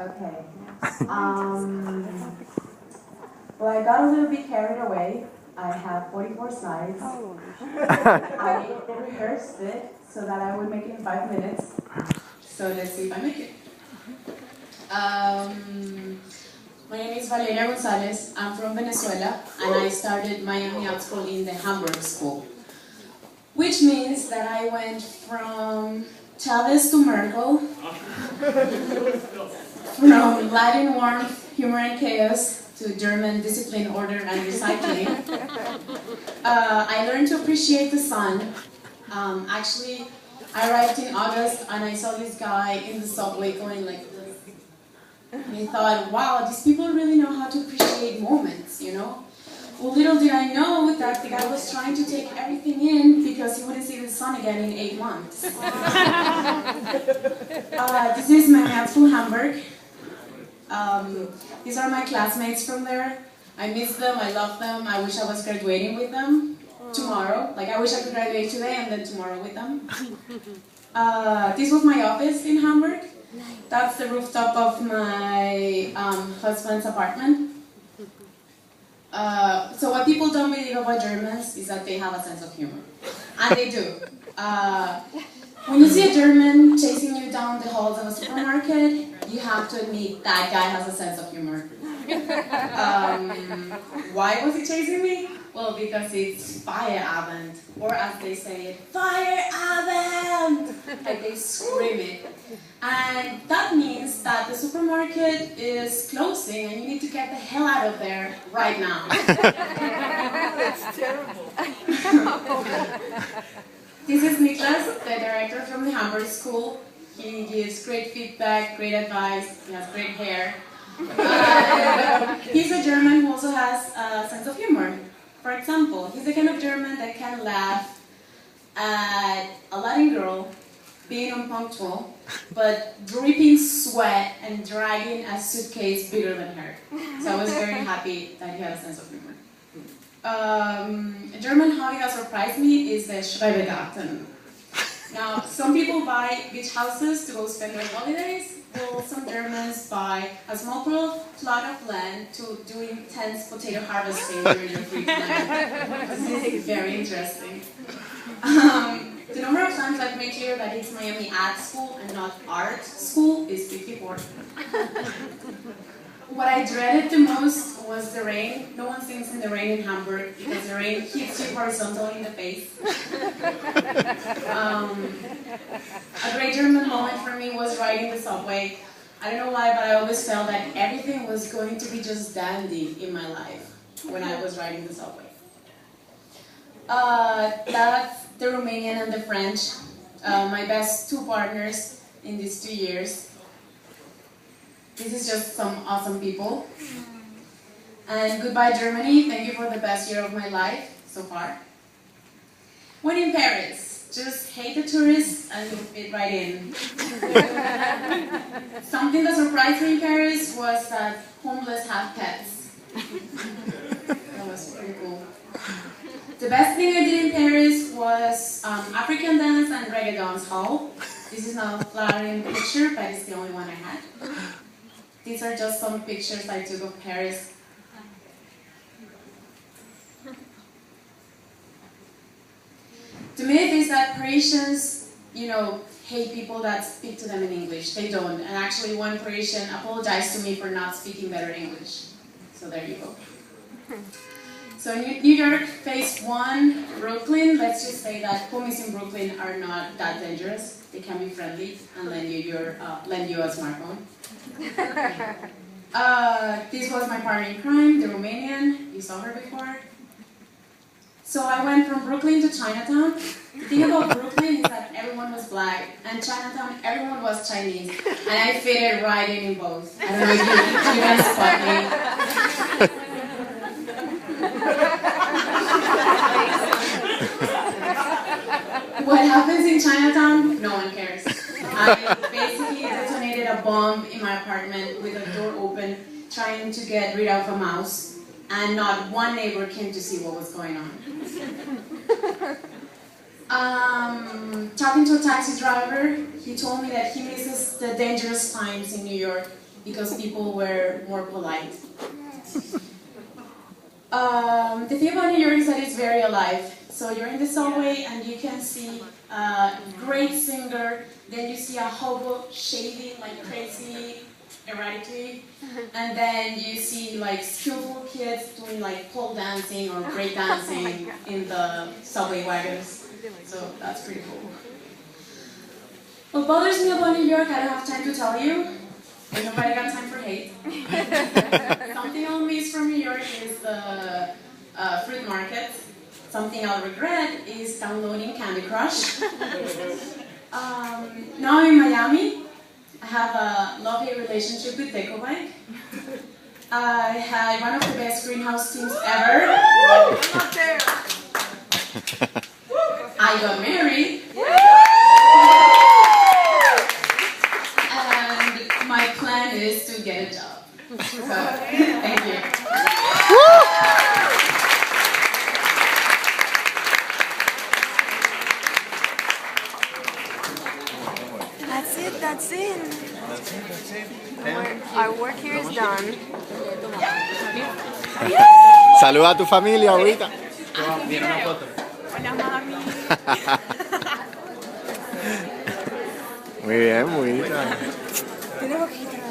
Okay. Well, I got a little bit carried away. I have 44 slides. I rehearsed it so that I would make it in 5 minutes. So let's see if I make it. My name is Valeria Gonzalez. I'm from Venezuela, and I started Miami Art School in the Hamburg School, which means that I went from Chavez to Merkel, from Latin warmth, humor and chaos, to German discipline, order, and recycling. I learned to appreciate the sun. Actually, I arrived in August and I saw this guy in the subway going like this. And I thought, wow, these people really know how to appreciate moments, you know? Well, little did I know that the guy was trying to take everything in because he wouldn't see the sun again in 8 months. This is my art school, Hamburg. These are my classmates from there. I miss them, I love them, I wish I was graduating with them tomorrow. Like, I wish I could graduate today and then tomorrow with them. This was my office in Hamburg. That's the rooftop of my husband's apartment. So what people don't believe about Germans is that they have a sense of humor. And they do. When you see a German chasing you down the halls of a supermarket, you have to admit that guy has a sense of humor. Why was he chasing me? Well, because it's Feierabend, or as they say it, Feierabend! Like they scream it. And that means that the supermarket is closing and you need to get the hell out of there right now. That's terrible. This is Niklas, the director from the Hamburg School. He gives great feedback, great advice, he has great hair. He's a German who also has a sense of humor. For example, he's the kind of German that can laugh at a Latin girl being unpunctual, but dripping sweat and dragging a suitcase bigger than her. So I was very happy that he had a sense of humor. A German hobby that surprised me is the Schrebergarten. Now, some people buy beach houses to go spend their holidays. Well, some Germans buy a small plot of land to do intense potato harvesting during their free time. This is very interesting. The number of times I've made clear that it's Miami Art School and not Art School is 54. What I dreaded the most was the rain. No one sings in the rain in Hamburg because the rain hits you horizontally in the face. A great German moment for me was riding the subway. I don't know why, but I always felt that everything was going to be just dandy in my life when I was riding the subway. That's the Romanian and the French, my best 2 partners in these 2 years. This is just some awesome people. And goodbye Germany, thank you for the best year of my life so far. When in Paris, just hate the tourists and you'll fit right in. Something that surprised me in Paris was that homeless have pets. That was pretty cool. The best thing I did in Paris was African dance and reggae dance hall. This is not a flattering picture, but it's the only one I had. These are just some pictures I took of Paris. The myth is that Parisians, hate people that speak to them in English. They don't. And actually one Parisian apologized to me for not speaking better English. So there you go. So New York, phase 1, Brooklyn. Let's just say that homies in Brooklyn are not that dangerous. They can be friendly and lend you a smartphone. This was my partner in crime, the Romanian. You saw her before. So I went from Brooklyn to Chinatown. The thing about Brooklyn is that everyone was black, and Chinatown, everyone was Chinese. And I fitted right in both. I don't know if you guys spot me. What happens in Chinatown, no one cares. I basically detonated a bomb in my apartment with a door open, trying to get rid of a mouse, and not one neighbor came to see what was going on. Talking to a taxi driver, he told me that he misses the dangerous times in New York because people were more polite. The thing about New York is that it's very alive. So you're in the subway and you can see a great singer, then you see a hobo shaving like crazy erratically, and then you see like skillful kids doing like pole dancing or break dancing in the subway wagons. So that's pretty cool. What bothers me about New York, I don't have time to tell you. And nobody got time for hate. Something I'll miss from New York is the fruit market. Something I'll regret is downloading Candy Crush. Now in Miami, I have a lovely relationship with Deco Bike. I had one of the best greenhouse teams ever. I got married. And my plan is to get a job. So, thank you. That's it, that's it. Our work here is done. Saluda a tu familia ahorita. Hola, mami. Muy bien, muy bien. Tiene boquita.